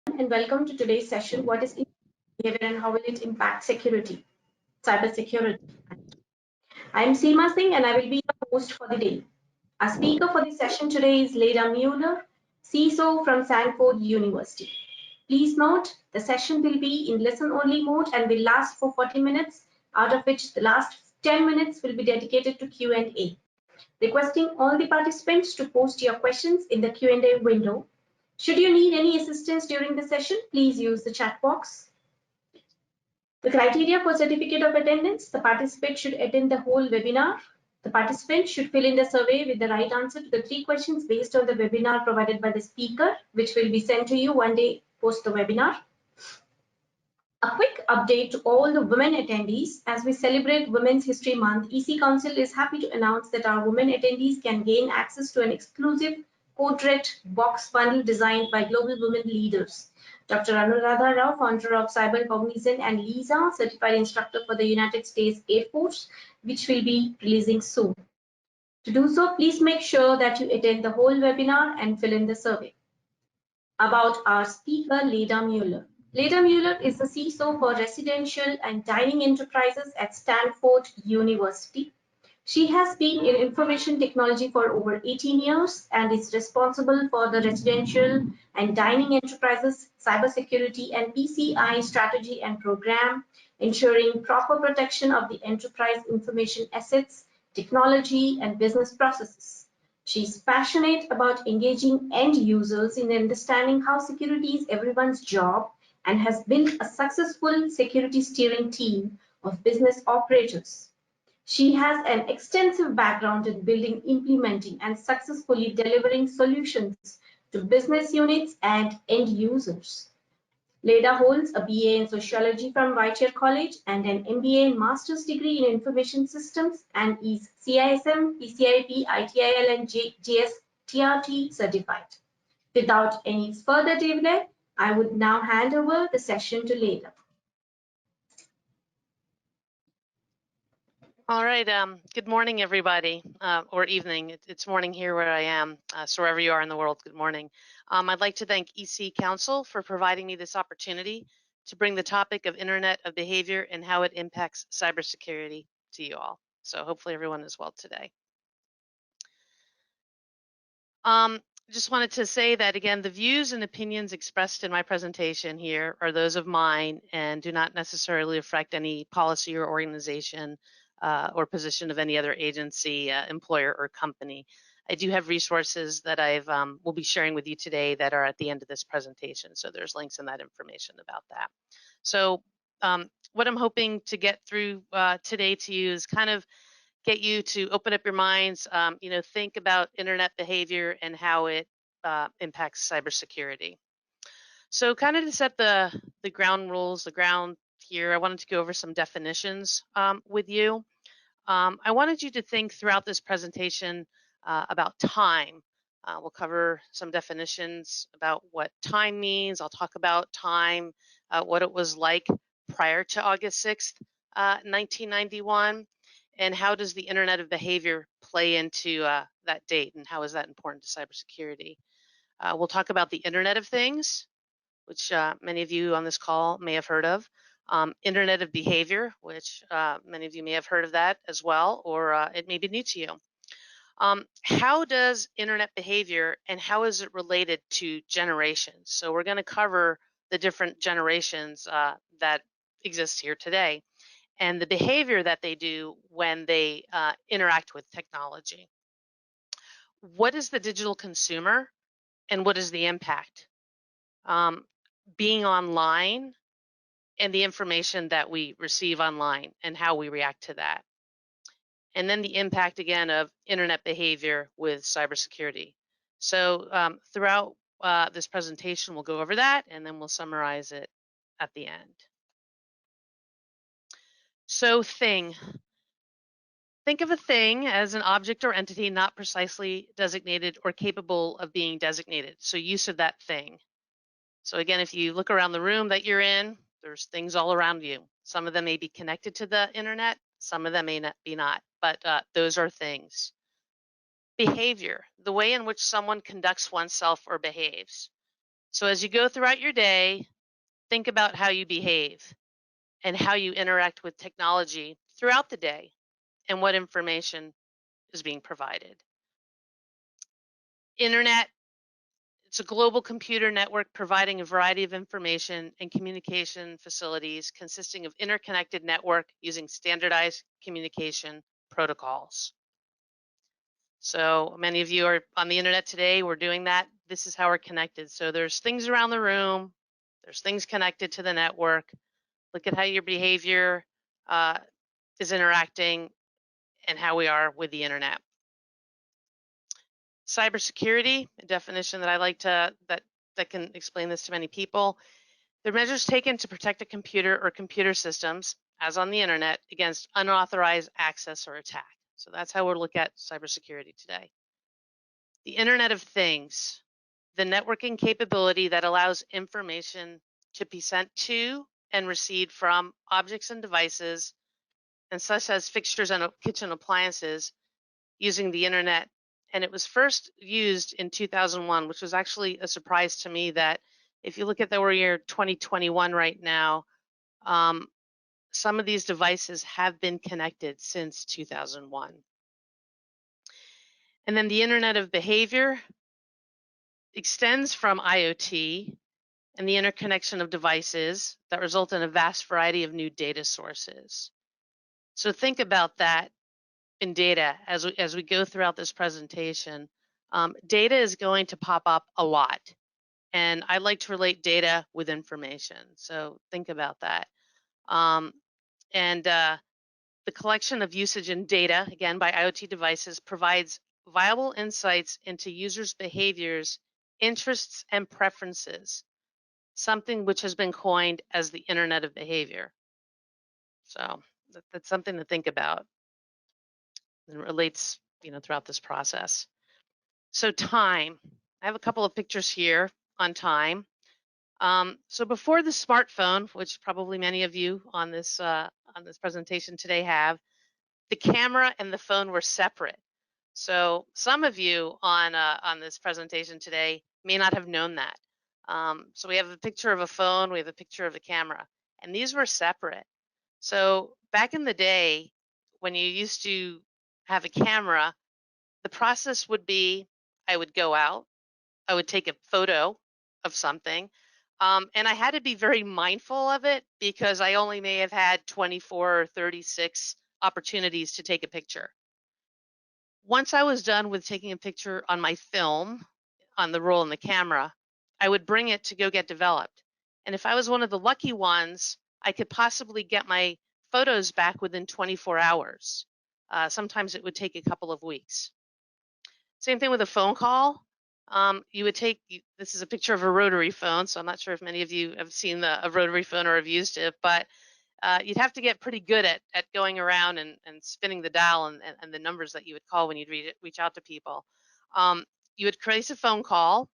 and welcome to today's session, What is behavior and how will it impact security, cybersecurity. I am Seema Singh and I will be your host for the day. Our speaker for the session today is Leda Muller, CISO from Stanford University. Please note, the session will be in listen-only mode and will last for 40 minutes, out of which the last 10 minutes will be dedicated to Q&A. Requesting all the participants to post your questions in the Q&A window. Should you need any assistance during the session, please use the chat box. The criteria for certificate of attendance: the participant should attend the whole webinar. The participant should fill in the survey with the right answer to the 3 questions based on the webinar provided by the speaker, which will be sent to you one day post the webinar. A quick update to all the women attendees. As we celebrate Women's History Month, EC Council is happy to announce that our women attendees can gain access to an exclusive portrait box bundle designed by global women leaders. Dr. Anuradha Rao, founder of Cyber Cognizant, and Lisa, certified instructor for the United States Air Force, which will be releasing soon. To do so, please make sure that you attend the whole webinar and fill in the survey. About our speaker, Leda Muller. Leda Muller is the CISO for Residential and Dining Enterprises at Stanford University. She has been in information technology for over 18 years and is responsible for the residential and dining enterprises, cybersecurity, and PCI strategy and program, ensuring proper protection of the enterprise information assets, technology, and business processes. She's passionate about engaging end users in understanding how security is everyone's job and has built a successful security steering team of business operators. She has an extensive background in building, implementing, and successfully delivering solutions to business units and end users. Leda holds a BA in Sociology from Whittier College and an MBA and Master's degree in Information Systems and is CISM, PCIP, ITIL, and GSTRT certified. Without any further delay, I would now hand over the session to Leda. All right. Good morning, everybody, or evening. It's morning here where I am. So wherever you are in the world, good morning. I'd like to thank EC Council for providing me this opportunity to bring the topic of Internet of Behavior and how it impacts cybersecurity to you all. So hopefully everyone is well today. Just wanted to say that, again, the views and opinions expressed in my presentation here are those of mine and do not necessarily reflect any policy or organization or position of any other agency, employer, or company. I do have resources that will be sharing with you today that are at the end of this presentation. So there's links in that information about that. So what I'm hoping to get through today to you is kind of get you to open up your minds, think about internet behavior and how it impacts cybersecurity. So kind of to set the ground rules, the ground here, I wanted to go over some definitions with you. I wanted you to think throughout this presentation about time. We'll cover some definitions about what time means. I'll talk about time, what it was like prior to August 6th, 1991, and how does the Internet of Behavior play into that date, and how is that important to cybersecurity. We'll talk about the Internet of Things, which many of you on this call may have heard of. Internet of Behavior, which many of you may have heard of that as well, or it may be new to you. How does internet behavior and how is it related to generations? So we're going to cover the different generations that exist here today and the behavior that they do when they interact with technology. What is the digital consumer and what is the impact? Being online and the information that we receive online and how we react to that. And then the impact, again, of internet behavior with cybersecurity. So throughout this presentation, we'll go over that, and then we'll summarize it at the end. So thing. Think of a thing as an object or entity not precisely designated or capable of being designated. So use of that thing. So again, if you look around the room that you're in, there's things all around you. Some of them may be connected to the internet, some of them may not be but those are things. Behavior, the way in which someone conducts oneself or behaves. So as you go throughout your day, think about how you behave and how you interact with technology throughout the day and what information is being provided. Internet, it's a global computer network providing a variety of information and communication facilities consisting of interconnected network using standardized communication protocols. So many of you are on the internet today. We're doing that. This is how we're connected. So there's things around the room. There's things connected to the network. Look at how your behavior is interacting and how we are with the internet. Cybersecurity, a definition that I like to that can explain this to many people. The measures taken to protect a computer or computer systems, as on the internet, against unauthorized access or attack. So that's how we'll look at cybersecurity today. The Internet of Things, the networking capability that allows information to be sent to and received from objects and devices, and such as fixtures and kitchen appliances, using the internet. And it was first used in 2001, which was actually a surprise to me that if you look at the year 2021 right now, some of these devices have been connected since 2001. And then the Internet of Behavior extends from IoT and the interconnection of devices that result in a vast variety of new data sources. So think about that in data as we go throughout this presentation. Data is going to pop up a lot, and I like to relate data with information. So think about that. The collection of usage and data, again by IoT devices, provides viable insights into users' behaviors, interests, and preferences, something which has been coined as the Internet of Behavior. So that's something to think about. And it relates, throughout this process. So time, I have a couple of pictures here on time. So before the smartphone, which probably many of you on this presentation today have, the camera and the phone were separate. So some of you on this presentation today may not have known that. So we have a picture of a phone, we have a picture of a camera, and these were separate. So back in the day, when you used to have a camera, the process would be I would go out, I would take a photo of something, and I had to be very mindful of it because I only may have had 24 or 36 opportunities to take a picture. Once I was done with taking a picture on my film, on the roll in the camera, I would bring it to go get developed. And if I was one of the lucky ones, I could possibly get my photos back within 24 hours. Sometimes it would take a couple of weeks. Same thing with a phone call. You would take, this is a picture of a rotary phone, so I'm not sure if many of you have seen a rotary phone or have used it, but you'd have to get pretty good at going around and spinning the dial and the numbers that you would call when you'd reach out to people. You would place a phone call.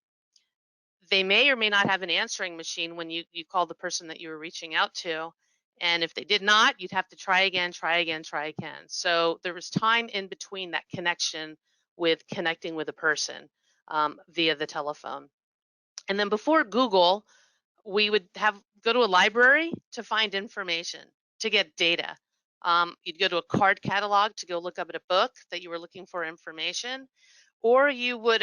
They may or may not have an answering machine when you call the person that you were reaching out to. And if they did not, you'd have to try again, try again, try again. So there was time in between that connection with connecting with a person via the telephone. And then before Google, we would go to a library to find information, to get data. You'd go to a card catalog to go look up at a book that you were looking for information, or you would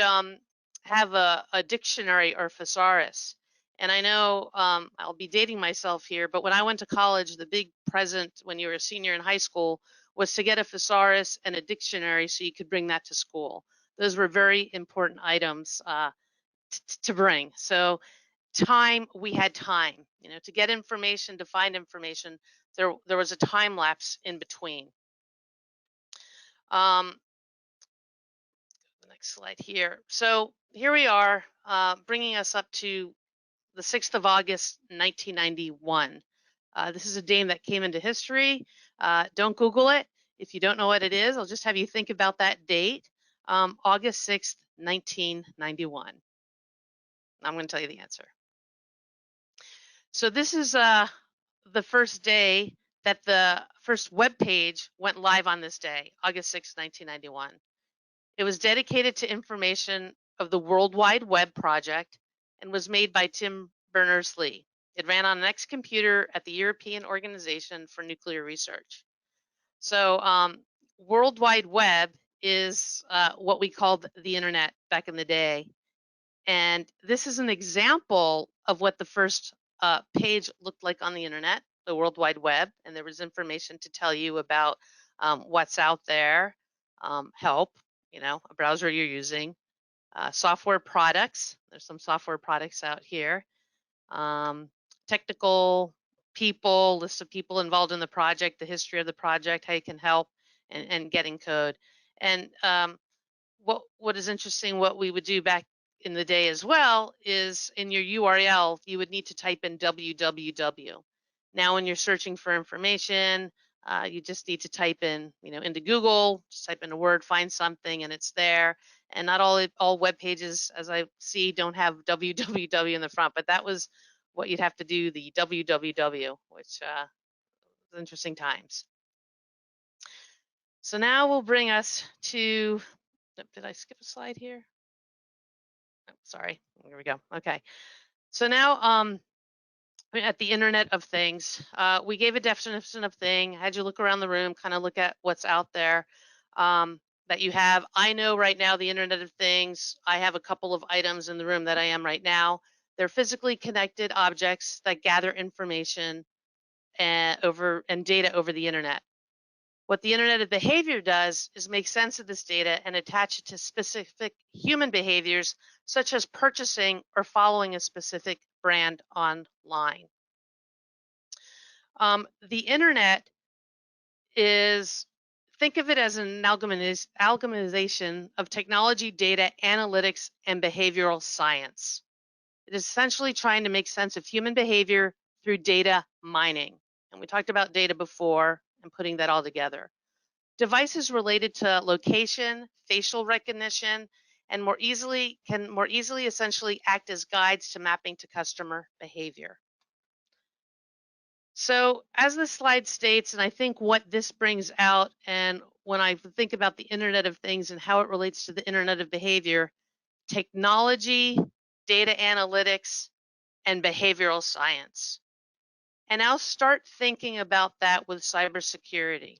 have a dictionary or thesaurus. And I know I'll be dating myself here, but when I went to college, the big present when you were a senior in high school was to get a thesaurus and a dictionary so you could bring that to school. Those were very important items to bring. So time, we had time, to get information, to find information. There was a time lapse in between. The next slide here. So here we are, bringing us up to the 6th of August, 1991. This is a date that came into history. Don't Google it. If you don't know what it is, I'll just have you think about that date. August 6th, 1991. I'm going to tell you the answer. So this is the first day that the first web page went live on this day, August 6, 1991. It was dedicated to information of the World Wide Web project, and was made by Tim Berners-Lee. It ran on an X-computer at the European Organization for Nuclear Research. So World Wide Web is what we called the internet back in the day. And this is an example of what the first page looked like on the internet, the World Wide Web. And there was information to tell you about what's out there, help, a browser you're using, software products. There's some software products out here. Technical people, list of people involved in the project, the history of the project, how you can help, and getting code. And what is interesting, what we would do back in the day as well, is in your URL, you would need to type in www. Now when you're searching for information, you just need to type in, into Google, just type in a word, find something, and it's there. And not all web pages, as I see, don't have www in the front, but that was what you'd have to do, the www, which was interesting times. So now we'll bring us to, did I skip a slide here? Oh, sorry, here we go. Okay, so now at the Internet of Things, we gave a definition of thing, had you look around the room, kind of look at what's out there that you have. I know right now the Internet of Things, I have a couple of items in the room that I am right now. They're physically connected objects that gather information and data over the internet. What the Internet of Behavior does is make sense of this data and attach it to specific human behaviors, such as purchasing or following a specific brand online. The Internet is, think of it as an amalgamation of technology, data, analytics, and behavioral science. It is essentially trying to make sense of human behavior through data mining. And we talked about data before and putting that all together. Devices related to location, facial recognition, and can more easily essentially act as guides to mapping to customer behavior. So as the slide states, and I think what this brings out, and when I think about the Internet of Things and how it relates to the Internet of Behavior, technology, data analytics, and behavioral science. And I'll start thinking about that with cybersecurity.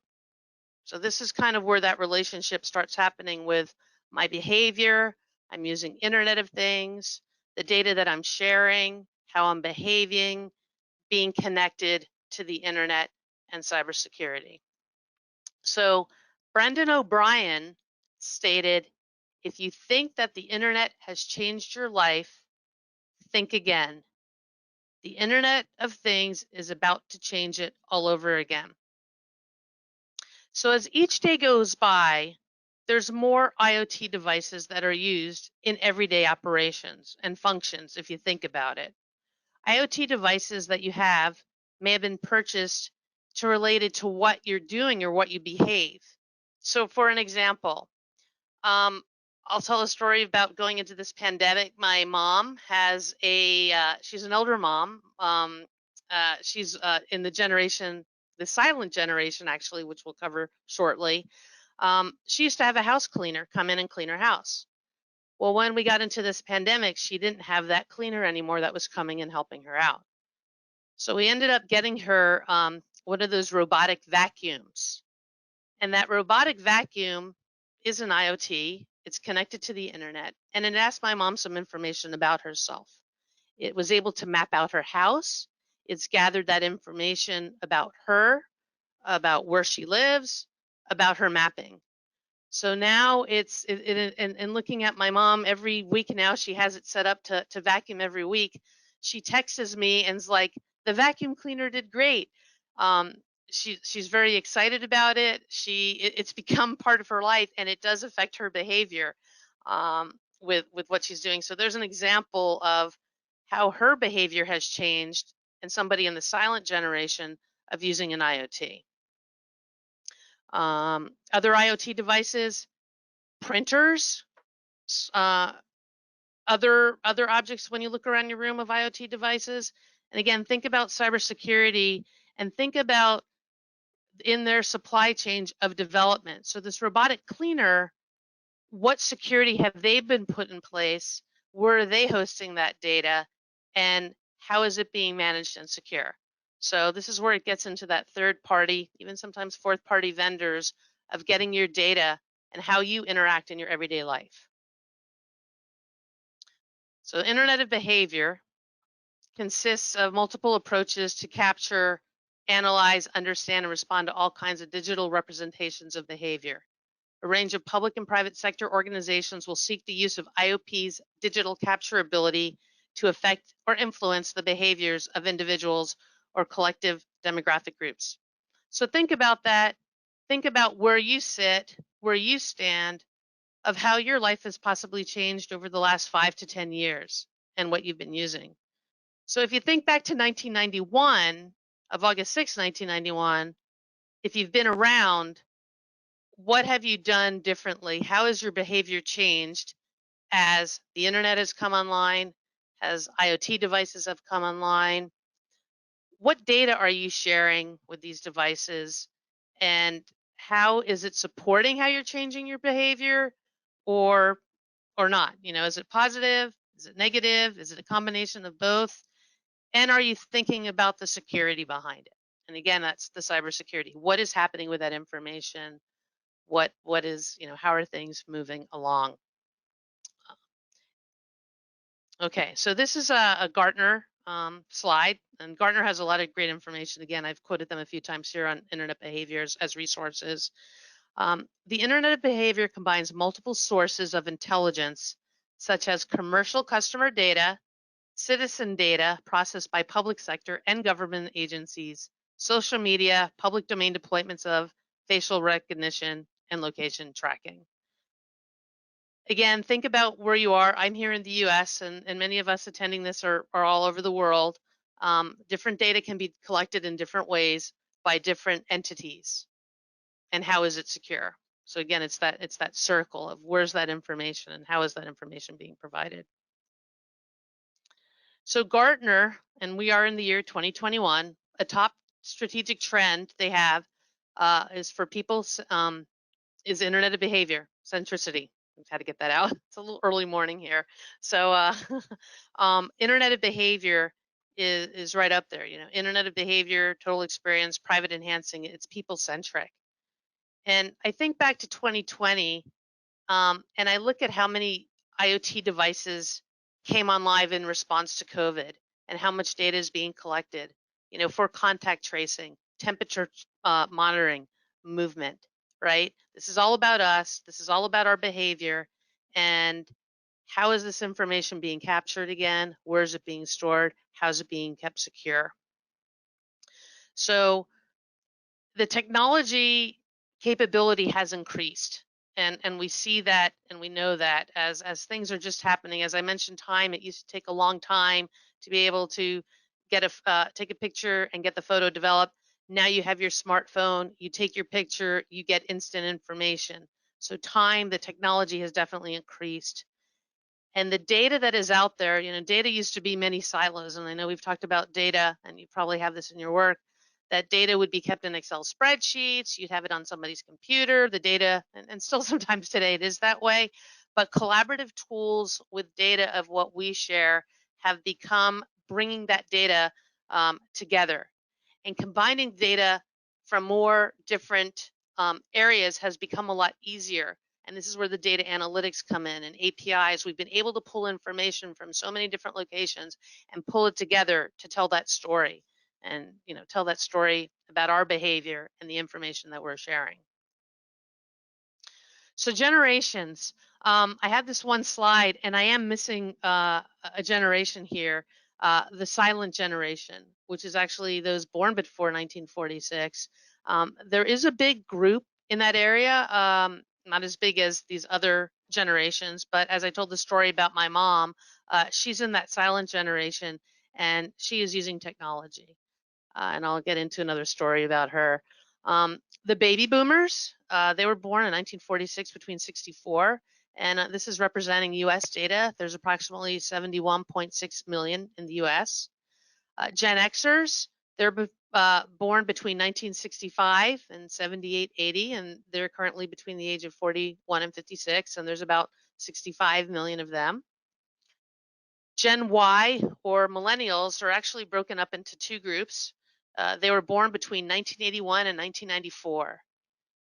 So this is kind of where that relationship starts happening with my behavior. I'm using Internet of Things, the data that I'm sharing, how I'm behaving, being connected to the internet, and cybersecurity. So Brendan O'Brien stated, if you think that the internet has changed your life, think again. The Internet of Things is about to change it all over again. So as each day goes by, there's more IoT devices that are used in everyday operations and functions, if you think about it. IoT devices that you have may have been purchased to related to what you're doing or what you behave. So for an example, I'll tell a story about going into this pandemic. My mom has she's an elder mom. She's in the silent generation, actually, which we'll cover shortly. She used to have a house cleaner come in and clean her house. Well, when we got into this pandemic, she didn't have that cleaner anymore that was coming and helping her out. So we ended up getting her one of those robotic vacuums. And that robotic vacuum is an IoT. It's connected to the internet. And it asked my mom some information about herself. It was able to map out her house. It's gathered that information about her, about where she lives, about her mapping. So now and looking at my mom every week now, she has it set up to vacuum every week. She texts me and's like, the vacuum cleaner did great. She's very excited about it. It's become part of her life, and it does affect her behavior with what she's doing. So there's an example of how her behavior has changed, and somebody in the silent generation of using an IoT. Other IoT devices, printers, other objects when you look around your room of IoT devices. And again, think about cybersecurity and think about in their supply chain of development. So this robotic cleaner, what security have they been put in place where are they hosting that data, and how is it being managed and secure? So this is where it gets into that third party, even sometimes fourth party vendors of getting your data and how you interact in your everyday life. So Internet of Behavior consists of multiple approaches to capture, analyze, understand, and respond to all kinds of digital representations of behavior. A range of public and private sector organizations will seek the use of IOP's digital capture ability to affect or influence the behaviors of individuals or collective demographic groups. So think about that. Think about where you sit, where you stand, of how your life has possibly changed over the last 5 to 10 years and what you've been using. So if you think back to 1991, of August 6, 1991, if you've been around, what have you done differently? How has your behavior changed as the internet has come online, as IoT devices have come online? What data are you sharing with these devices? And how is it supporting how you're changing your behavior or not? You know, is it positive? Is it negative? Is it a combination of both? And are you thinking about the security behind it? And again, that's the cybersecurity. What is happening with that information? What is, you know, how are things moving along? Okay, so this is a Gartner slide, and Gartner has a lot of great information. Again, I've quoted them a few times here on internet behaviors as resources. The internet of behavior combines multiple sources of intelligence, such as commercial customer data, citizen data processed by public sector and government agencies, social media, public domain deployments of facial recognition, and location tracking. Again, think about where you are. I'm here in the US, and many of us attending this are all over the world. Different data can be collected in different ways by different entities. And how is it secure? So again, it's that circle of where's that information and how is that information being provided? So Gartner, and we are in the year 2021, a top strategic trend they have is for people is internet of behavior centricity. I've had to get that out. It's a little early morning here. So internet of behavior is right up there. You know, internet of behavior, total experience, private enhancing. It's people centric. And I think back to 2020, and I look at how many IoT devices came on live in response to COVID and how much data is being collected, you know, for contact tracing, temperature monitoring, movement, right? This is all about us. This is all about our behavior. And how is this information being captured again? Where is it being stored? How is it being kept secure? So the technology capability has increased, and we see that and we know that as things are just happening. As I mentioned, time, it used to take a long time to be able to get take a picture and get the photo developed. Now you have your smartphone, you take your picture, you get instant information. So time, the technology has definitely increased. And the data that is out there, you know, data used to be many silos, and I know we've talked about data, and you probably have this in your work. That data would be kept in Excel spreadsheets, you'd have it on somebody's computer, the data, and still sometimes today it is that way. But collaborative tools with data of what we share have become bringing that data together. And combining data from more different areas has become a lot easier. And this is where the data analytics come in and APIs. We've been able to pull information from so many different locations and pull it together to tell that story and, you know, tell that story about our behavior and the information that we're sharing. So generations, I had this one slide and I am missing a generation here, the silent generation, which is actually those born before 1946. There is a big group in that area, not as big as these other generations, but as I told the story about my mom, she's in that silent generation and she is using technology. And I'll get into another story about her. The baby boomers, they were born in 1946 between 64, and this is representing US data. There's approximately 71.6 million in the US. Gen Xers, they're born between 1965 and 78-80, and they're currently between the age of 41 and 56, and there's about 65 million of them. Gen Y, or millennials, are actually broken up into two groups. They were born between 1981 and 1994.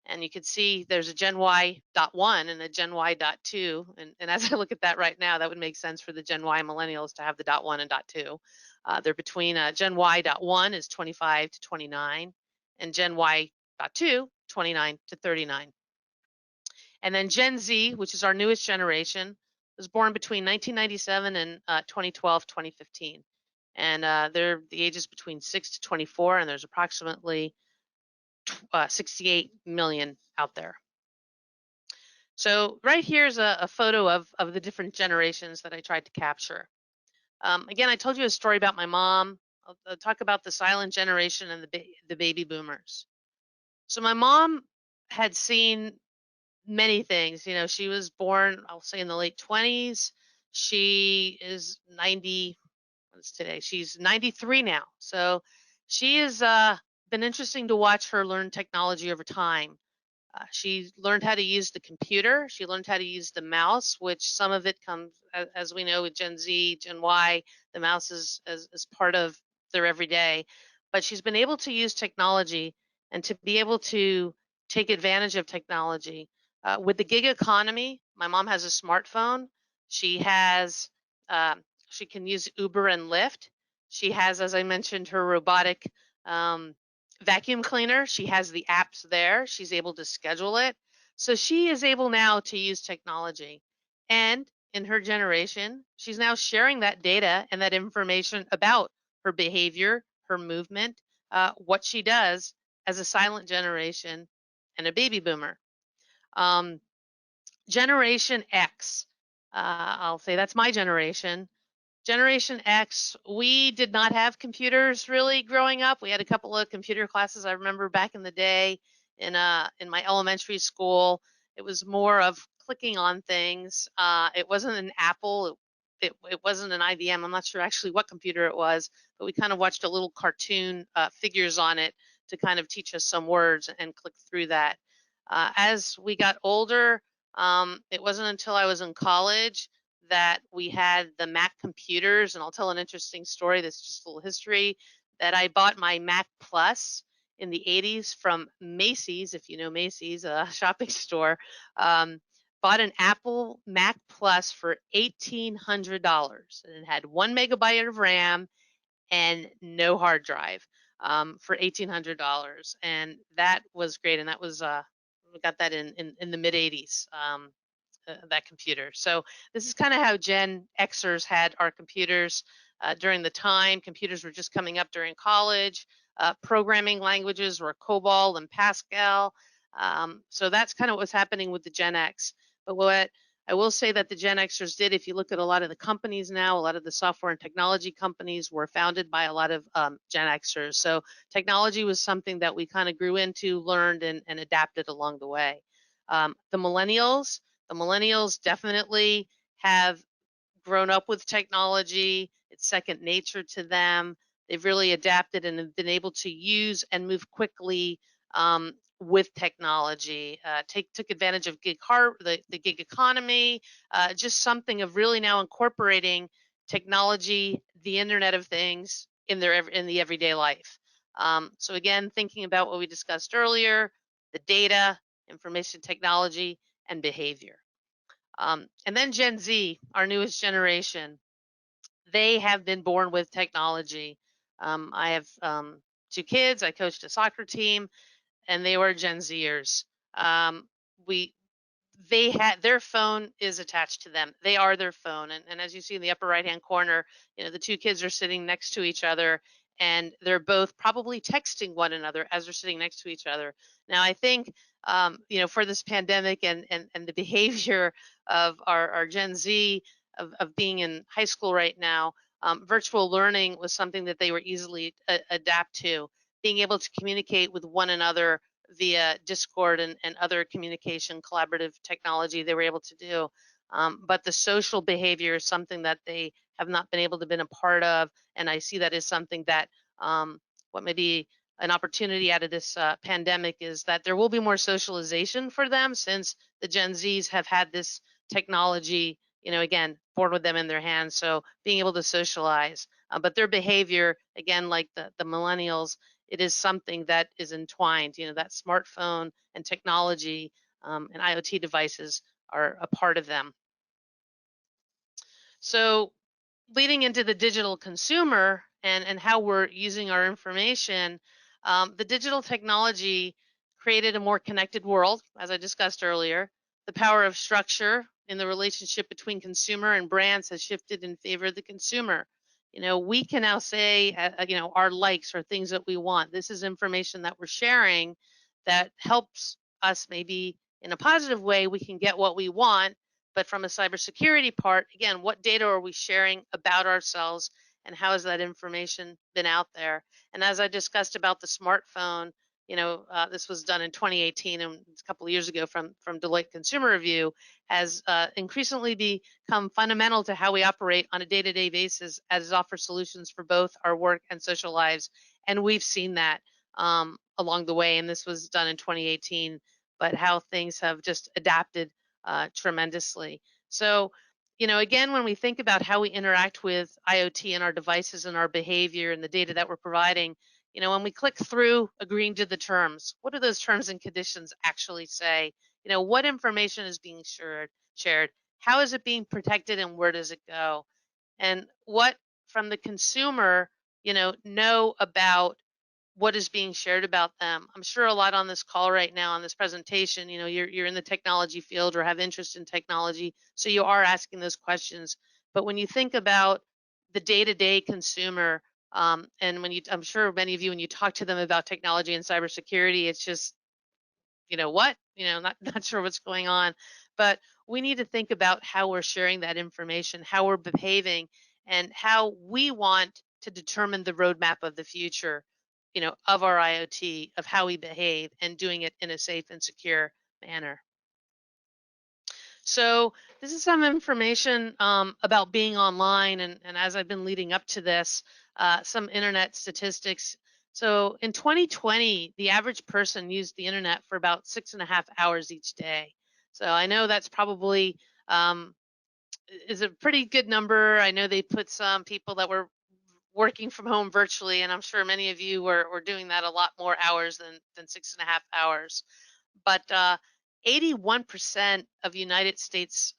And you can see there's a Gen Y.1 and a Gen Y.2. And as I look at that right now, that would make sense for the Gen Y millennials to have the .1 and .2. They're between Gen Y.1 is 25 to 29, and Gen Y.2, 29 to 39. And then Gen Z, which is our newest generation, was born between 1997 and 2012, 2015. And they're the ages between 6 to 24, and there's approximately 68 million out there. So right here is a photo of the different generations that I tried to capture. Again, I told you a story about my mom. I'll talk about the silent generation and the baby boomers. So my mom had seen many things. You know, she was born, I'll say, in the late 20s. She is 90. What's today? She's 93 now. So she has been interesting to watch her learn technology over time. She learned how to use the computer. She learned how to use the mouse, which some of it comes, as we know, with Gen Z, Gen Y. The mouse is as part of their everyday. But she's been able to use technology and to be able to take advantage of technology. With the gig economy, my mom has a smartphone. She has, she can use Uber and Lyft. She has, as I mentioned, her robotic vacuum cleaner. She has the apps there. She's able to schedule it. So she is able now to use technology. And in her generation, she's now sharing that data and that information about her behavior, her movement, what she does as a silent generation and a baby boomer. Generation X, I'll say that's my generation. Generation X, we did not have computers really growing up. We had a couple of computer classes. I remember back in the day in my elementary school, it was more of clicking on things. It wasn't an Apple. It wasn't an IBM. I'm not sure actually what computer it was, but we kind of watched a little cartoon figures on it to kind of teach us some words and click through that. As we got older, it wasn't until I was in college that we had the Mac computers, and I'll tell an interesting story that's just a little history, that I bought my Mac Plus in the 80s from Macy's, if you know Macy's, a shopping store. Bought an Apple Mac Plus for $1,800, and it had 1 megabyte of RAM and no hard drive for $1,800, and that was great. And that was we got that in the mid 80s. That computer. So this is kind of how Gen Xers had our computers during the time. Computers were just coming up during college. Programming languages were COBOL and Pascal. So that's kind of what's happening with the Gen X. But what I will say that the Gen Xers did, if you look at a lot of the companies now, a lot of the software and technology companies were founded by a lot of Gen Xers. So technology was something that we kind of grew into, learned, and adapted along the way. The millennials definitely have grown up with technology. It's second nature to them. They've really adapted and have been able to use and move quickly with technology. Took advantage of the gig economy, just something of really now incorporating technology, the Internet of Things in the everyday life. So again, thinking about what we discussed earlier, the data, information technology, and behavior. And then Gen Z, our newest generation, they have been born with technology. I have 2 kids. I coached a soccer team, and they were Gen Zers. We they had their phone is attached to them. They are their phone. And as you see in the upper right hand corner, the 2 kids are sitting next to each other, and they're both probably texting one another as they're sitting next to each other. Now, I think for this pandemic and the behavior of our Gen Z of being in high school right now, virtual learning was something that they were easily adapt to. Being able to communicate with one another via Discord and other communication collaborative technology they were able to do. But the social behavior is something that they have not been able to been a part of. And I see that as something that what may be an opportunity out of this pandemic is that there will be more socialization for them, since the Gen Zs have had this technology again, born with them in their hands. So being able to socialize, but their behavior, again, like the millennials, it is something that is entwined. That smartphone and technology and IoT devices are a part of them. So leading into the digital consumer and how we're using our information, the digital technology created a more connected world, as I discussed earlier. The power of structure in the relationship between consumer and brands has shifted in favor of the consumer. We can now say, our likes or things that we want. This is information that we're sharing that helps us maybe in a positive way. We can get what we want, but from a cybersecurity part, again, what data are we sharing about ourselves and how has that information been out there? And as I discussed about the smartphone, this was done in 2018 and a couple of years ago from Deloitte Consumer Review, has increasingly become fundamental to how we operate on a day-to-day basis as it offers solutions for both our work and social lives. And we've seen that along the way, and this was done in 2018, but how things have just adapted tremendously. So, again, when we think about how we interact with IoT and our devices and our behavior and the data that we're providing, when we click through agreeing to the terms, what do those terms and conditions actually say? What information is being shared? How is it being protected and where does it go? And what from the consumer, know about what is being shared about them. I'm sure a lot on this call right now on this presentation, you're in the technology field or have interest in technology, so you are asking those questions. But when you think about the day-to-day consumer, and I'm sure many of you, when you talk to them about technology and cybersecurity, it's just what not sure what's going on. But we need to think about how we're sharing that information, how we're behaving, and how we want to determine the roadmap of the future, of our IoT, of how we behave, and doing it in a safe and secure manner. So this is some information about being online, and as I've been leading up to this, some internet statistics. So in 2020, the average person used the internet for about 6.5 hours each day. So I know that's probably is a pretty good number. I know they put some people that were working from home virtually, and I'm sure many of you were doing that a lot more hours than 6.5 hours. But 81% of United States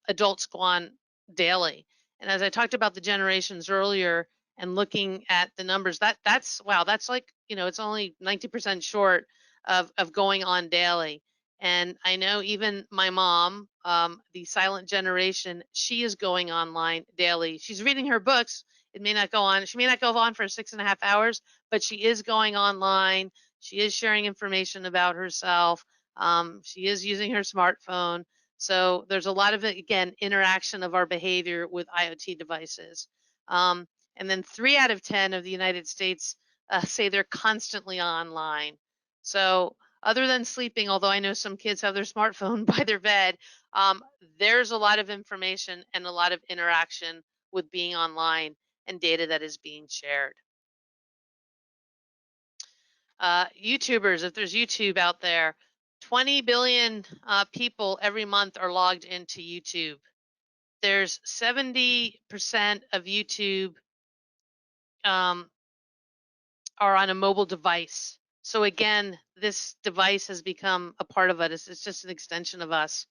adults go on daily. And as I talked about the generations earlier and looking at the numbers, that's wow, that's like, it's only 90% short of going on daily. And I know even my mom, the silent generation, she is going online daily. She's reading her books. It may not go on. She may not go on for 6.5 hours, but she is going online. She is sharing information about herself. She is using her smartphone. So there's a lot of, again, interaction of our behavior with IoT devices. And then 3 out of 10 of the United States say they're constantly online. So other than sleeping, although I know some kids have their smartphone by their bed, there's a lot of information and a lot of interaction with being online and data that is being shared. YouTubers, if there's YouTube out there, 20 billion people every month are logged into YouTube. There's 70% of YouTube are on a mobile device. So again, this device has become a part of us. It's just an extension of us.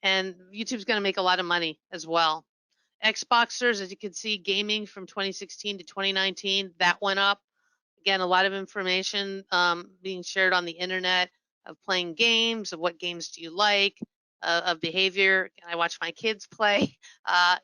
And YouTube's going to make a lot of money as well. Xboxers, as you can see, gaming from 2016 to 2019, that went up. Again, a lot of information being shared on the internet of playing games, of what games do you like, of behavior. I watch my kids play.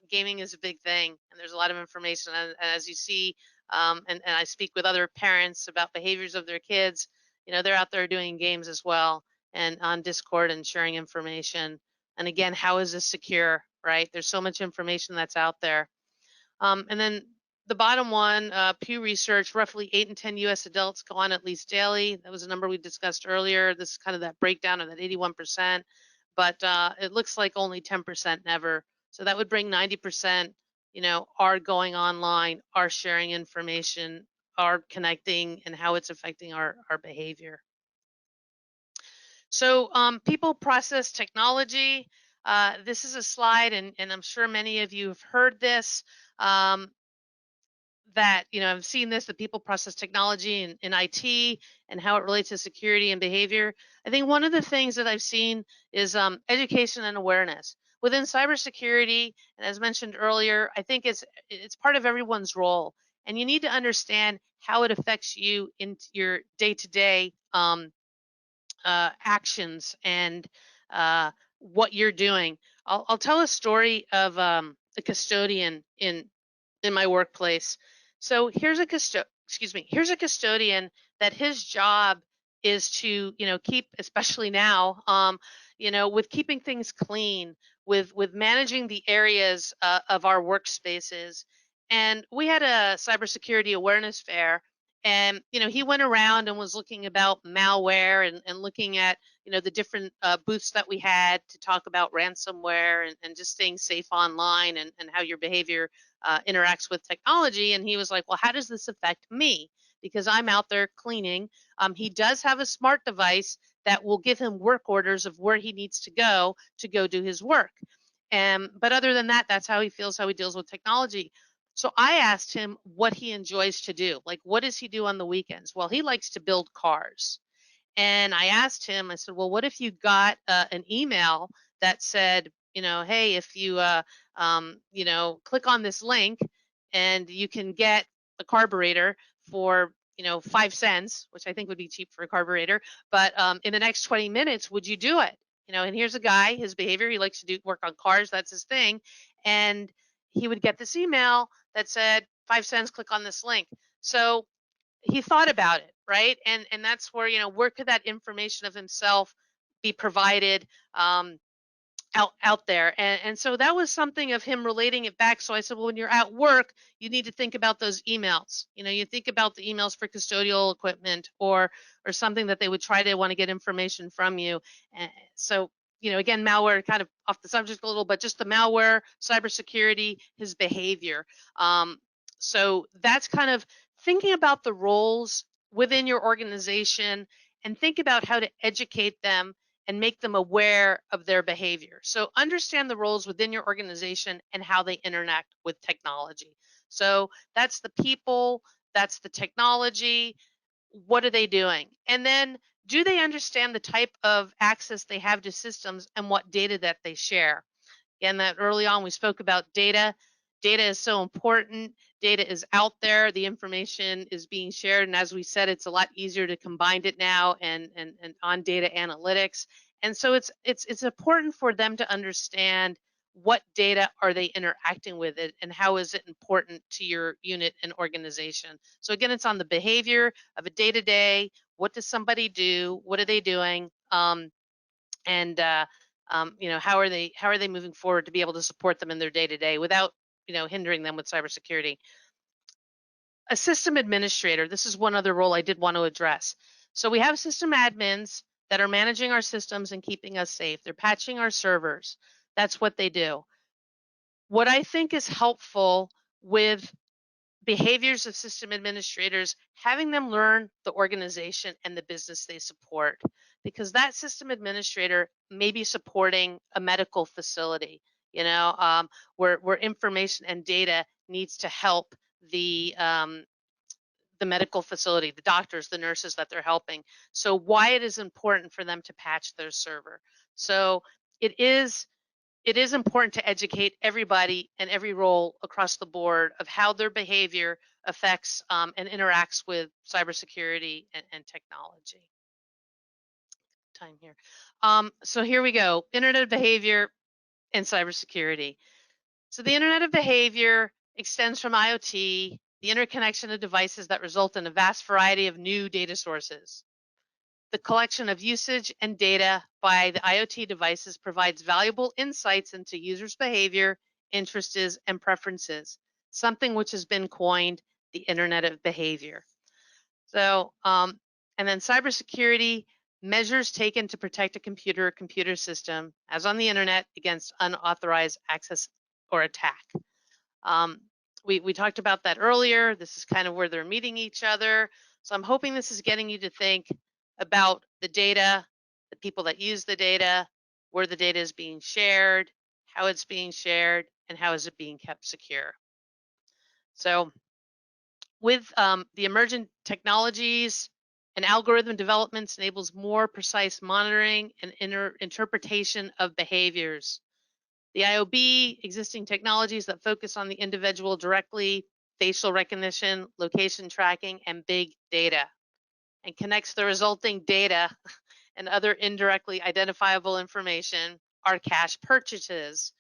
Gaming is a big thing, and there's a lot of information. And as you see, and I speak with other parents about behaviors of their kids, they're out there doing games as well and on Discord and sharing information. And again, how is this secure, right? There's so much information that's out there. And then the bottom one, Pew Research, roughly 8 in 10 U.S. adults go on at least daily. That was a number we discussed earlier. This is kind of that breakdown of that 81%, but it looks like only 10% never. So that would bring 90%, are going online, are sharing information, are connecting, and how it's affecting our behavior. So people, process, technology. This is a slide, and I'm sure many of you have heard this. Um, that, I've seen this, the people process technology in IT and how it relates to security and behavior. I think one of the things that I've seen is education and awareness. Within cybersecurity, and as mentioned earlier, I think it's part of everyone's role. And you need to understand how it affects you in your day-to-day actions and what you're doing. I'll tell a story of a custodian in my workplace. So here's a here's a custodian that his job is to, keep, especially now, with keeping things clean, with managing the areas of our workspaces. And we had a cybersecurity awareness fair, and he went around and was looking about malware and looking at the different booths that we had to talk about ransomware and just staying safe online and how your behavior interacts with technology. And he was like, well, how does this affect me? Because I'm out there cleaning. He does have a smart device that will give him work orders of where he needs to go do his work. But other than that, that's how he feels, how he deals with technology. So I asked him what he enjoys to do. Like, what does he do on the weekends? Well, he likes to build cars. And I asked him, I said, well, what if you got an email that said, hey, if you, click on this link and you can get a carburetor for, 5 cents, which I think would be cheap for a carburetor, but in the next 20 minutes, would you do it? And here's a guy, his behavior, he likes to do work on cars, that's his thing. And he would get this email that said, 5 cents, click on this link. So he thought about it, right? And that's where, where could that information of himself be provided out there? And so that was something of him relating it back. So I said, well, when you're at work, you need to think about those emails. You think about the emails for custodial equipment or something that they would try to want to get information from you. And so again, malware, kind of off the subject a little, but just the malware, cybersecurity, his behavior. So that's kind of thinking about the roles within your organization and think about how to educate them and make them aware of their behavior. So understand the roles within your organization and how they interact with technology. So that's the people, that's the technology. What are they doing? And then do they understand the type of access they have to systems and what data that they share? Again, that early on we spoke about data. Data is so important. Data is out there. The information is being shared. And as we said, it's a lot easier to combine it now and on data analytics. And so it's important for them to understand what data are they interacting with it and how is it important to your unit and organization. So again, it's on the behavior of a day-to-day. What does somebody do? What are they doing? And how are they moving forward to be able to support them in their day-to-day without hindering them with cybersecurity. A system administrator, this is one other role I did want to address. So we have system admins that are managing our systems and keeping us safe. They're patching our servers. That's what they do. What I think is helpful with behaviors of system administrators, having them learn the organization and the business they support, because that system administrator may be supporting a medical facility, where information and data needs to help the medical facility, the doctors, the nurses that they're helping. So why it is important for them to patch their server. So it is important to educate everybody and every role across the board of how their behavior affects and interacts with cybersecurity and technology. Time here. So here we go. Internet of behavior and cybersecurity. So the Internet of behavior extends from IoT, the interconnection of devices that result in a vast variety of new data sources. The collection of usage and data by the IoT devices provides valuable insights into users' behavior, interests, and preferences, something which has been coined the Internet of Behavior. So, and then cybersecurity, measures taken to protect a computer system, as on the Internet, against unauthorized access or attack. We talked about that earlier. This is kind of where they're meeting each other. So I'm hoping this is getting you to think about the data, the people that use the data, where the data is being shared, how it's being shared, and how is it being kept secure. So with the emergent technologies and algorithm developments enables more precise monitoring and interpretation of behaviors. The IOB, existing technologies that focus on the individual directly, facial recognition, location tracking, and big data, and connects the resulting data and other indirectly identifiable information are cache purchases,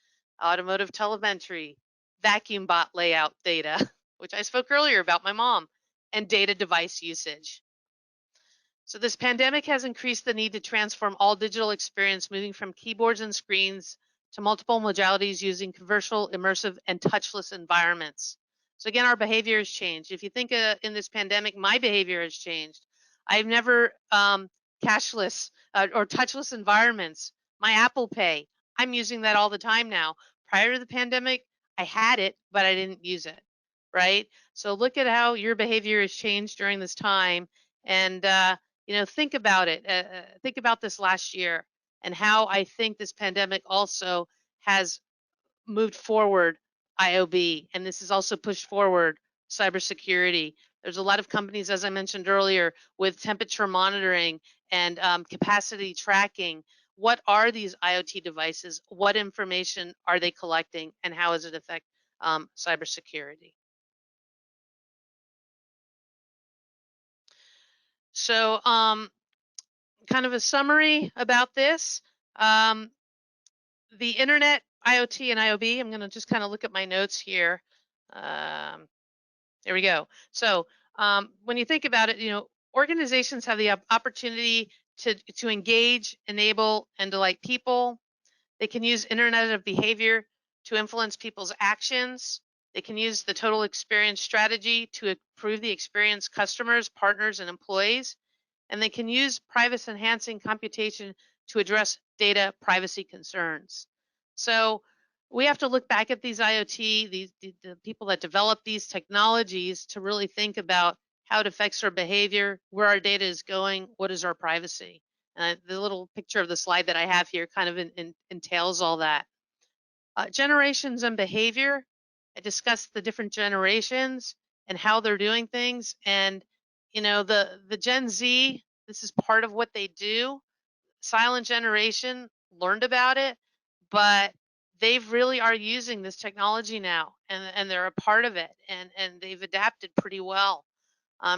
automotive telemetry, vacuum bot layout data, which I spoke earlier about my mom, and data device usage. So this pandemic has increased the need to transform all digital experience, moving from keyboards and screens to multiple modalities using conversial, immersive, and touchless environments. So again, our behavior has changed. If you think in this pandemic, my behavior has changed. I've never cashless or touchless environments. My Apple Pay, I'm using that all the time now. Prior to the pandemic, I had it, but I didn't use it, right? So look at how your behavior has changed during this time, and think about it. Think about this last year and how I think this pandemic also has moved forward IOB, and this has also pushed forward cybersecurity. There's a lot of companies, as I mentioned earlier, with temperature monitoring and capacity tracking. What are these IoT devices? What information are they collecting, and how does it affect cybersecurity? So, kind of a summary about this. The internet, IoT, and IOB, I'm going to just kind of look at my notes here. There we go. So when you think about it, organizations have the opportunity to engage, enable, and delight people. They can use Internet of Behavior to influence people's actions. They can use the total experience strategy to improve the experience customers, partners, and employees. And they can use privacy enhancing computation to address data privacy concerns. So we have to look back at these IoT, the people that develop these technologies, to really think about how it affects our behavior, where our data is going, what is our privacy. The little picture of the slide that I have here kind of entails all that. Generations and behavior. I discussed the different generations and how they're doing things. And the Gen Z, this is part of what they do. Silent generation learned about it, but they really are using this technology now, and they're a part of it, and they've adapted pretty well.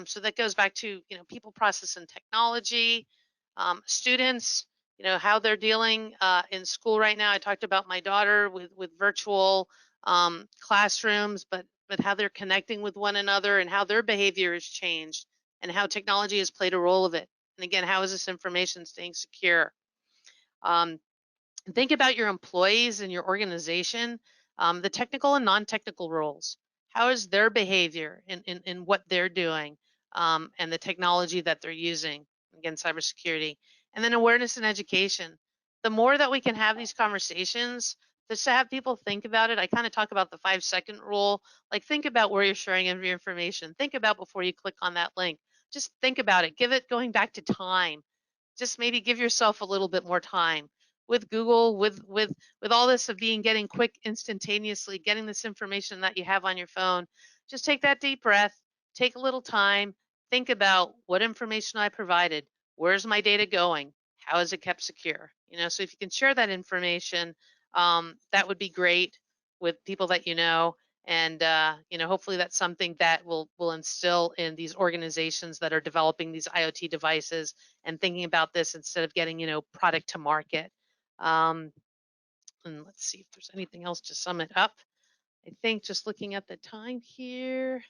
So that goes back to people, process, and technology. Students, how they're dealing in school right now. I talked about my daughter with virtual classrooms, but how they're connecting with one another and how their behavior has changed and how technology has played a role of it. And again, how is this information staying secure? Think about your employees and your organization, the technical and non-technical roles. How is their behavior in what they're doing, and the technology that they're using? Again, cybersecurity. And then awareness and education. The more that we can have these conversations, just to have people think about it. I kind of talk about the 5-second rule. Like, think about where you're sharing your information. Think about before you click on that link. Just think about it. Give it going back to time. Just maybe give yourself a little bit more time. With Google, with all this of getting quick, instantaneously, getting this information that you have on your phone, just take that deep breath, take a little time, think about what information I provided, where's my data going, how is it kept secure? So if you can share that information, that would be great with people that you know. And hopefully that's something that will instill in these organizations that are developing these IoT devices and thinking about this instead of getting product to market. And let's see if there's anything else to sum it up. I think just looking at the time here,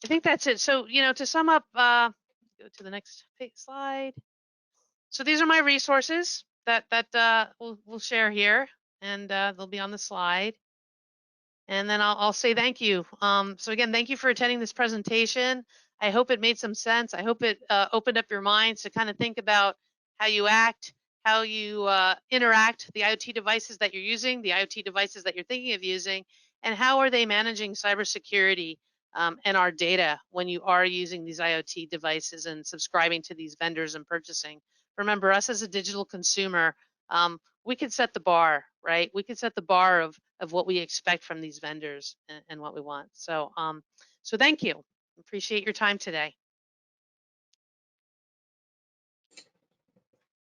I think that's it. So to sum up, go to the next slide. So these are my resources that we'll share here, and they'll be on the slide. And then I'll say thank you. So again, thank you for attending this presentation. I hope it made some sense. I hope it opened up your minds to kind of think about how you act, how you interact, the IoT devices that you're using, the IoT devices that you're thinking of using, and how are they managing cybersecurity and our data when you are using these IoT devices and subscribing to these vendors and purchasing. Remember, us as a digital consumer, we could set the bar, right? We could set the bar of what we expect from these vendors and what we want. So, so thank you. Appreciate your time today.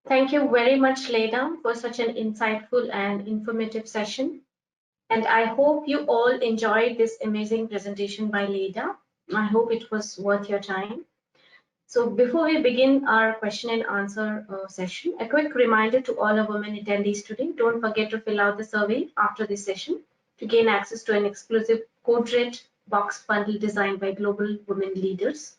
Thank you very much, Leda, for such an insightful and informative session. And I hope you all enjoyed this amazing presentation by Leda. I hope it was worth your time. So before we begin our question and answer session, a quick reminder to all our women attendees today, don't forget to fill out the survey after this session to gain access to an exclusive code red box bundle designed by global women leaders.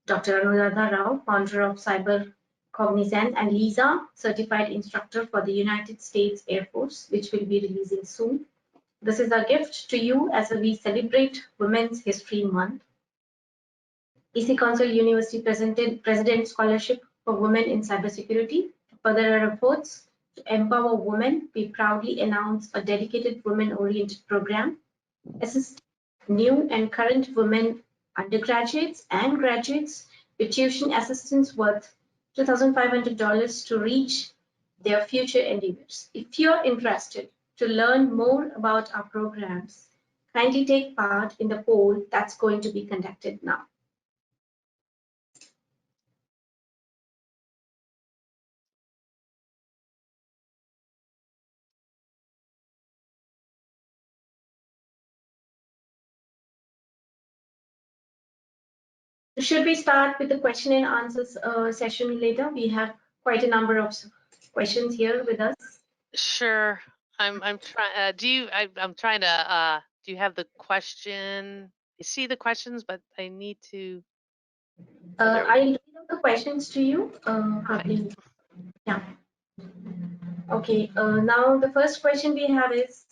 Dr. Anuradha Rao, founder of Cyber Cognizant, and Lisa, certified instructor for the United States Air Force, which will be releasing soon. This is a gift to you as we celebrate Women's History Month. EC Council University President Scholarship for Women in Cybersecurity. To further our efforts to empower women, we proudly announce a dedicated women-oriented program, assist new and current women undergraduates and graduates with tuition assistance worth $2,500 to reach their future endeavors. If you're interested to learn more about our programs, kindly take part in the poll that's going to be conducted now. Should we start with the question and answers session later? We have quite a number of questions here with us. Sure. I'm trying. I'm trying to. Do you have the question? I see the questions, but I need to. I'll read out the questions to you. Probably. Yeah. Okay. Now the first question we have is,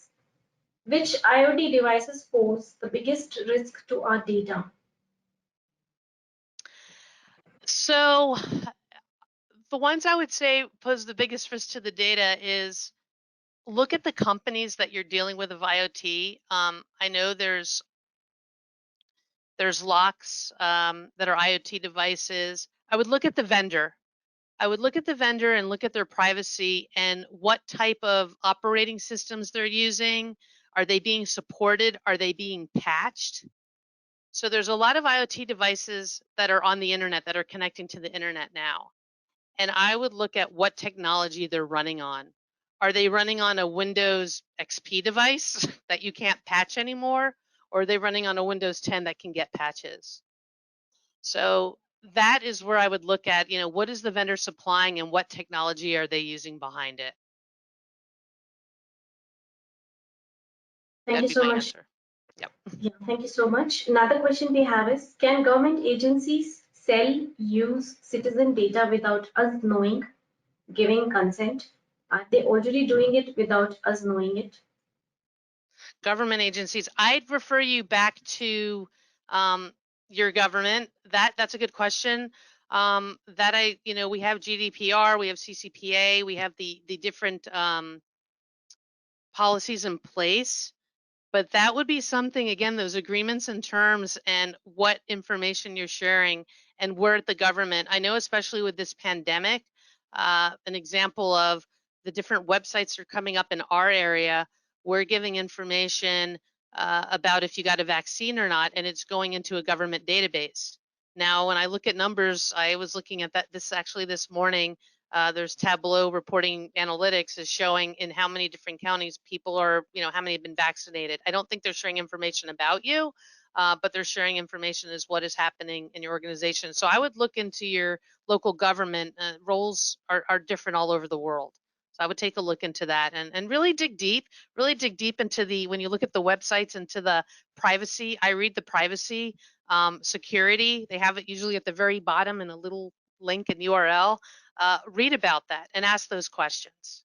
which IoT devices pose the biggest risk to our data? So the ones I would say pose the biggest risk to the data is look at the companies that you're dealing with of IoT. I know there's locks that are IoT devices. I would look at the vendor. I would look at the vendor and look at their privacy and what type of operating systems they're using. Are they being supported? Are they being patched? So there's a lot of IoT devices that are on the internet that are connecting to the internet now. And I would look at what technology they're running on. Are they running on a Windows XP device that you can't patch anymore? Or are they running on a Windows 10 that can get patches? So that is where I would look at, what is the vendor supplying and what technology are they using behind it? Thank you so much. Answer. Yep. Yeah, thank you so much. Another question we have is, can government agencies sell, use citizen data without us knowing, giving consent? Are they already doing it without us knowing it? Government agencies, I'd refer you back to your government. That's a good question. We have GDPR, we have CCPA, we have the different policies in place. But that would be something, again, those agreements and terms and what information you're sharing and where at the government. I know, especially with this pandemic, an example of the different websites that are coming up in our area, we're giving information about if you got a vaccine or not, and it's going into a government database. Now, when I look at numbers, I was looking at this morning. There's Tableau reporting analytics is showing in how many different counties people are, how many have been vaccinated. I don't think they're sharing information about you, but they're sharing information as what is happening in your organization. So I would look into your local government. Roles are different all over the world. So I would take a look into that and really dig deep into when you look at the websites, into the privacy. I read the privacy, security. They have it usually at the very bottom in a little link and URL. Read about that and ask those questions.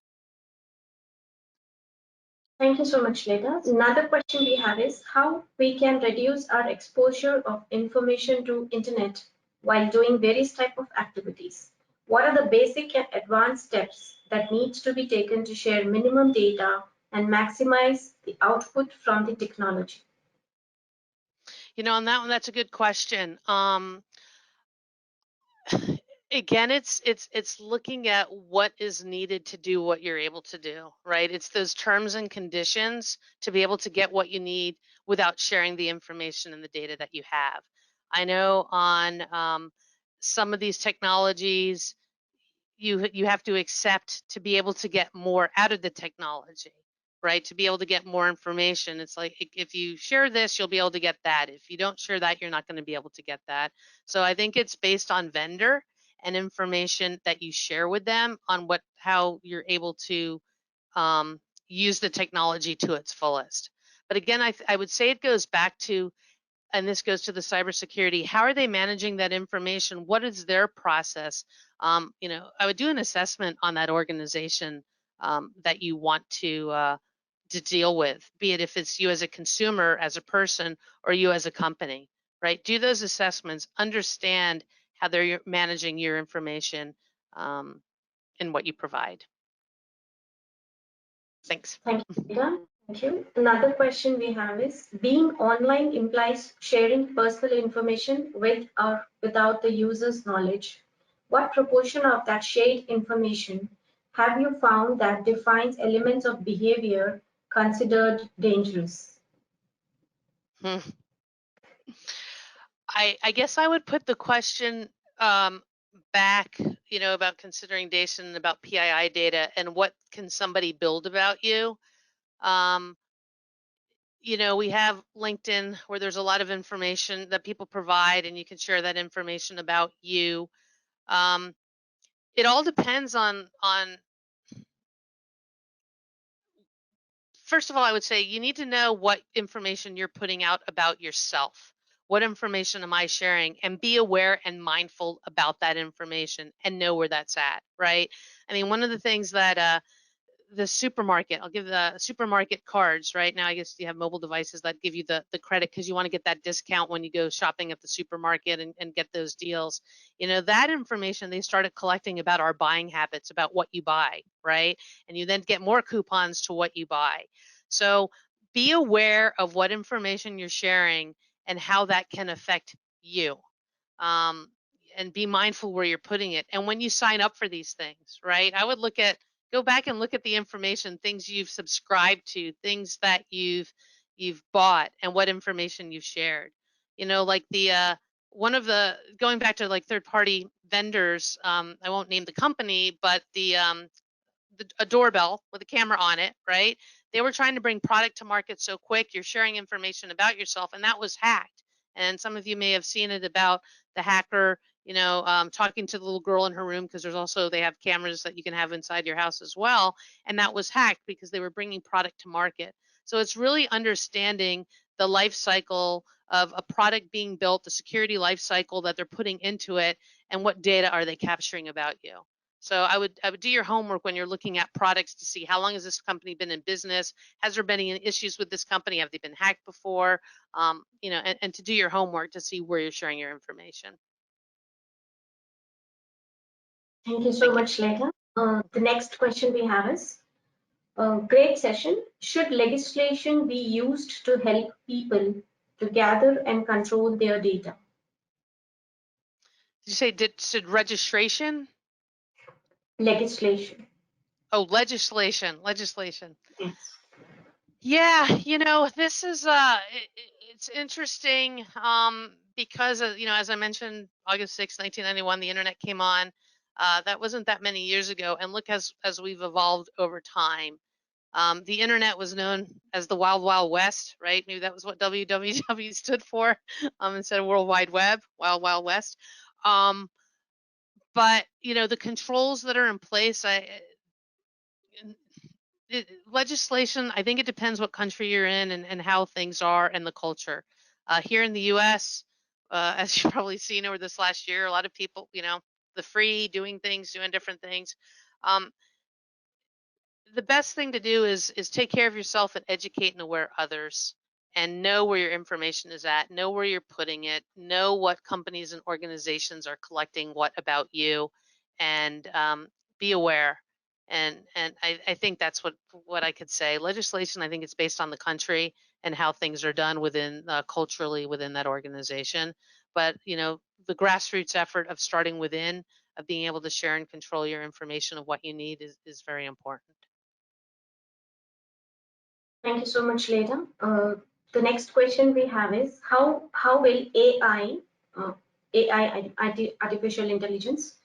Thank you so much, Leda. Another question we have is how we can reduce our exposure of information to internet while doing various type of activities. What are the basic and advanced steps that needs to be taken to share minimum data and maximize the output from the technology? On that one, that's a good question. Again, it's looking at what is needed to do what you're able to do, right? It's those terms and conditions to be able to get what you need without sharing the information and the data that you have. I know on some of these technologies, you have to accept to be able to get more out of the technology, right? To be able to get more information. It's like if you share this, you'll be able to get that. If you don't share that, you're not going to be able to get that. So I think it's based on vendor and information that you share with them on how you're able to use the technology to its fullest. But again, I would say it goes back to, and this goes to the cybersecurity, how are they managing that information? What is their process? I would do an assessment on that organization that you want to deal with, be it if it's you as a consumer, as a person, or you as a company, right? Do those assessments, understand how they're managing your information and what you provide. Thanks. Thank you, Leda. Thank you. Another question we have is, being online implies sharing personal information with or without the user's knowledge. What proportion of that shared information have you found that defines elements of behavior considered dangerous? Hmm. I guess I would put the question um, back, about considering data and about PII data and what can somebody build about you. Um, we have LinkedIn where there's a lot of information that people provide, and you can share that information about you. Um, it all depends on. First of all, I would say you need to know what information you're putting out about yourself. What information am I sharing? And be aware and mindful about that information and know where that's at, right? I mean, one of the things that the supermarket, I'll give the supermarket cards. Right now, I guess you have mobile devices that give you the credit because you want to get that discount when you go shopping at the supermarket and get those deals. That information they started collecting about our buying habits, about what you buy, right? And you then get more coupons to what you buy. So be aware of what information you're sharing and how that can affect you. Um, and be mindful where you're putting it. And when you sign up for these things, right? I would go back and look at the information, things you've subscribed to, things that you've bought, and what information you've shared. Like the one of the going back to like third party vendors, I won't name the company, but a doorbell with a camera on it, right? They were trying to bring product to market so quick. You're sharing information about yourself, and that was hacked. And some of you may have seen it about the hacker, talking to the little girl in her room, because they have cameras that you can have inside your house as well. And that was hacked because they were bringing product to market. So it's really understanding the life cycle of a product being built, the security life cycle that they're putting into it, and what data are they capturing about you. So I would do your homework when you're looking at products to see how long has this company been in business? Has there been any issues with this company? Have they been hacked before? And to do your homework to see where you're sharing your information. Thank you so Thank you. much, Leda. The next question we have is, great session. Should legislation be used to help people to gather and control their data? Did you say should registration? Legislation. Oh, legislation. Yes. Yeah, this is it's interesting because as I mentioned, August 6, 1991, the internet came on. That wasn't that many years ago, and look as we've evolved over time. The internet was known as the Wild Wild West, right? Maybe that was what WWW stood for, instead of World Wide Web, Wild Wild West. But the controls that are in place, legislation, I think it depends what country you're in and how things are and the culture. Here in the U.S., as you've probably seen over this last year, a lot of people, the free doing different things. Um, the best thing to do is take care of yourself and educate and aware others, and know where your information is at, know where you're putting it, know what companies and organizations are collecting what about you, and be aware. And I think that's what I could say. Legislation, I think it's based on the country and how things are done within culturally within that organization. But the grassroots effort of starting within of being able to share and control your information of what you need is very important. Thank you so much, Leda. The next question we have is how will artificial intelligence,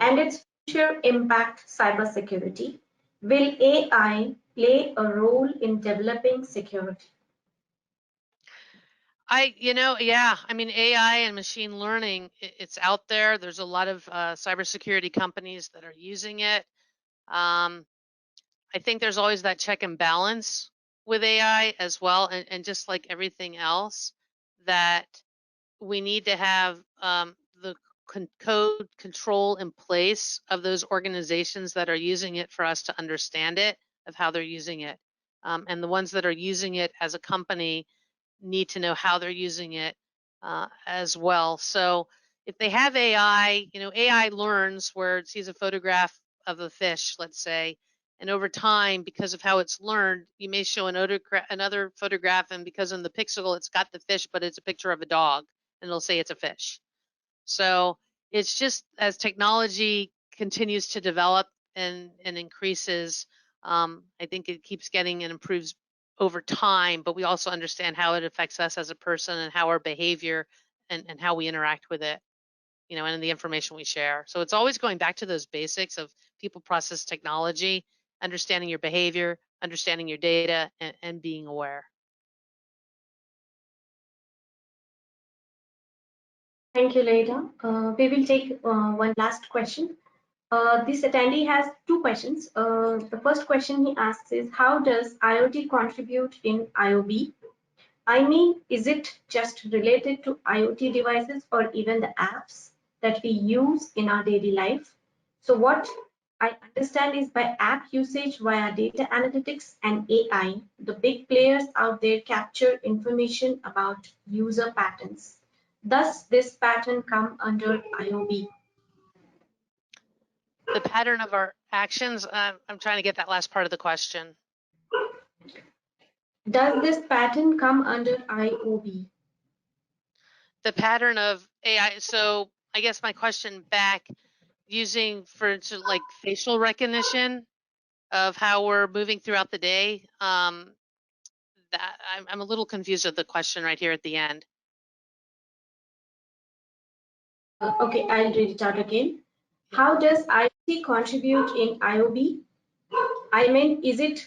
and its future impact cybersecurity? Will AI play a role in developing security? Yeah, I mean, AI and machine learning, it's out there. There's a lot of cybersecurity companies that are using it. Um, I think there's always that check and balance with AI as well, and just like everything else, that we need to have the code control in place of those organizations that are using it for us to understand it, of how they're using it. And the ones that are using it as a company need to know how they're using it as well. So if they have AI, AI learns where it sees a photograph of a fish, let's say, and over time, because of how it's learned, you may show another photograph, and because in the pixel it's got the fish, but it's a picture of a dog, and it'll say it's a fish. So it's just as technology continues to develop and increases, I think it keeps getting and improves over time, but we also understand how it affects us as a person and how our behavior and how we interact with it, and the information we share. So it's always going back to those basics of people, process, technology, understanding your behavior, understanding your data, and being aware. Thank you, Leda. We will take one last question. This attendee has two questions. The first question he asks is, how does IoT contribute in IOB? I mean, is it just related to IoT devices or even the apps that we use in our daily life? So what I understand is by app usage via data analytics and AI, the big players out there capture information about user patterns. Does this pattern come under IOB? The pattern of our actions, I'm trying to get that last part of the question. Does this pattern come under IOB? The pattern of AI. So I guess my question back, using, for instance, like facial recognition of how we're moving throughout the day. That I'm a little confused with the question right here at the end. Okay, I'll read it out again. How does IoT contribute in IOB? I mean, is it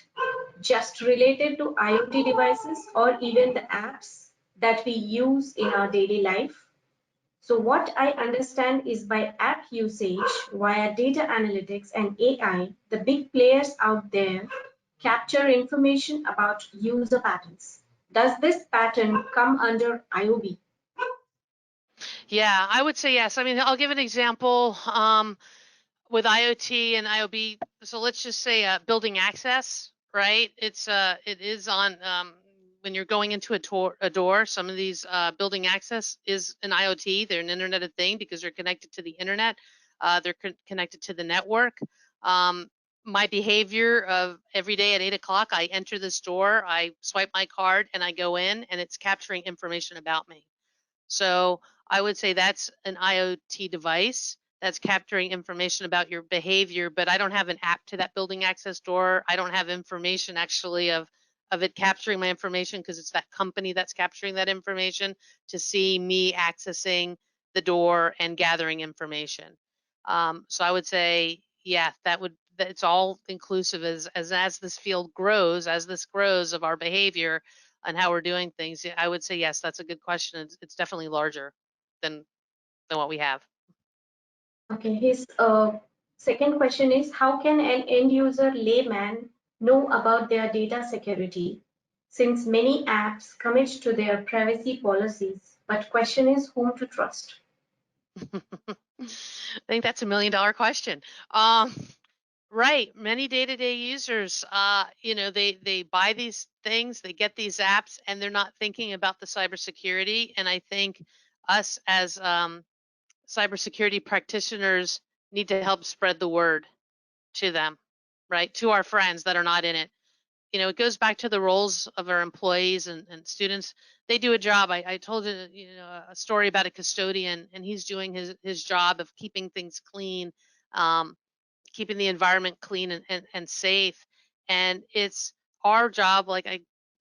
just related to IoT devices or even the apps that we use in our daily life? So what I understand is by app usage via data analytics and AI, the big players out there capture information about user patterns. Does this pattern come under IOB? Yeah, I would say yes. I mean, I'll give an example with IoT and IOB. So let's just say building access, right? It is on when you're going into a door. Some of these building access is an IoT. They're an Internet of Thing because they're connected to the internet. They're connected to the network. My behavior of every day at 8 o'clock, I enter this door, I swipe my card, and I go in, and it's capturing information about me. So I would say that's an IoT device that's capturing information about your behavior, but I don't have an app to that building access door. I don't have information actually of it capturing my information, because it's that company that's capturing that information to see me accessing the door and gathering information. So I would say, yeah, it's all inclusive as this field grows, as this grows of our behavior and how we're doing things. I would say yes, that's a good question. It's definitely larger than what we have. Okay, his second question is, how can an end user layman know about their data security, since many apps commit to their privacy policies, but question is whom to trust? I think that's $1 million question. Right. Many day-to-day users, they buy these things, they get these apps, and they're not thinking about the cybersecurity. And I think us as cybersecurity practitioners need to help spread the word to them, right? To our friends that are not in it. it goes back to the roles of our employees and students. They do a job. I told you, a story about a custodian, and he's doing his job of keeping things clean, keeping the environment clean and safe. And it's our job,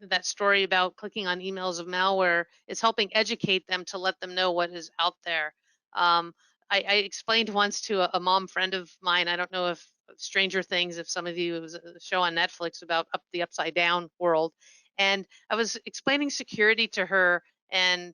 that story about clicking on emails of malware, is helping educate them to let them know what is out there. I explained once to a mom friend of mine, I don't know if Stranger Things, if some of you, it was a show on Netflix about the upside down world. And I was explaining security to her, and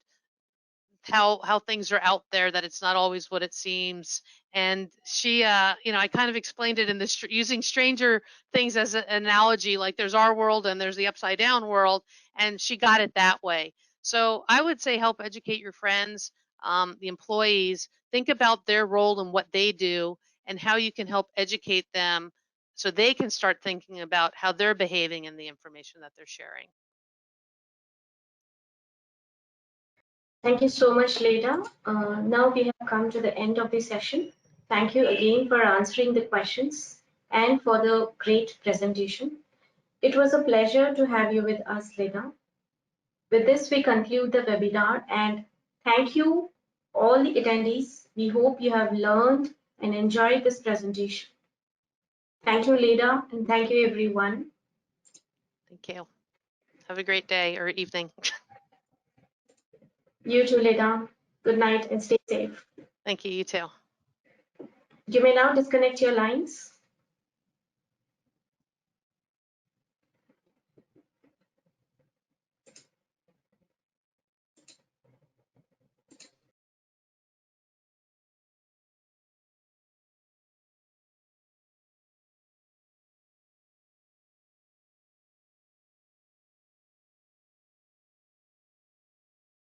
how things are out there, that it's not always what it seems. And she I kind of explained it in this using Stranger Things as an analogy, like there's our world and there's the upside down world, and she got it that way. So I would say help educate your friends, the employees. Think about their role and what they do, and how you can help educate them so they can start thinking about how they're behaving in the information that they're sharing. Thank you so much, Leda. Now we have come to the end of the session. Thank you again for answering the questions and for the great presentation. It was a pleasure to have you with us, Leda. With this, we conclude the webinar, and thank you all the attendees. We hope you have learned and enjoyed this presentation. Thank you, Leda, and thank you, everyone. Thank you. Have a great day or evening. You too, Leda. Good night and stay safe. Thank you. You too. You may now disconnect your lines.